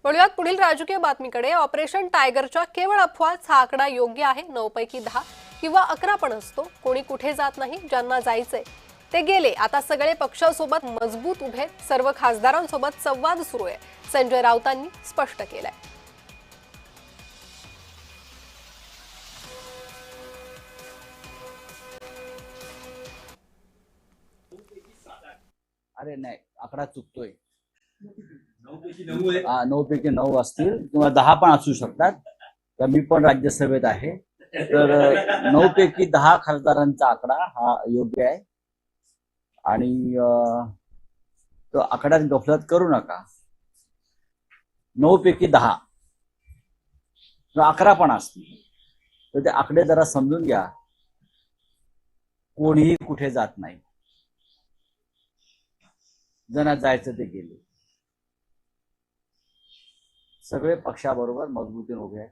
वळूयात पुढील राजकीय बातमीकडे। ऑपरेशन टायगरच्या केवळ अफवाच हा आकडा योग्य आहे। 9 पैकी 10 किंवा 11 पण असतो। कोणी कुठे जात नाही, ज्यांना जायचंय ते गेले। आता सगळे पक्षासोबत मजबूत उभे, सर्व खासदारांसोबत संवाद सुरू आहे, संजय राऊतांनी स्पष्ट केलंय। अरे नाही, आकडा चुकतोय। 9 पैकी 9 असतील किंवा 10 पण असू शकतात। तर मी पण राज्यसभेत आहे, तर 9 पैकी 10 खासदारांचा आकडा हा योग्य आहे। आणि तो आकड्यात गफलत करू नका। 9 पैकी 10 किंवा 11 पण असतील तर ते आकडे जरा समजून घ्या। कोणीही कुठे जात नाही, ज्यांना जायचं ते गेले। सगळे पक्षाबरोबर मजबूतीने उभे आहेत।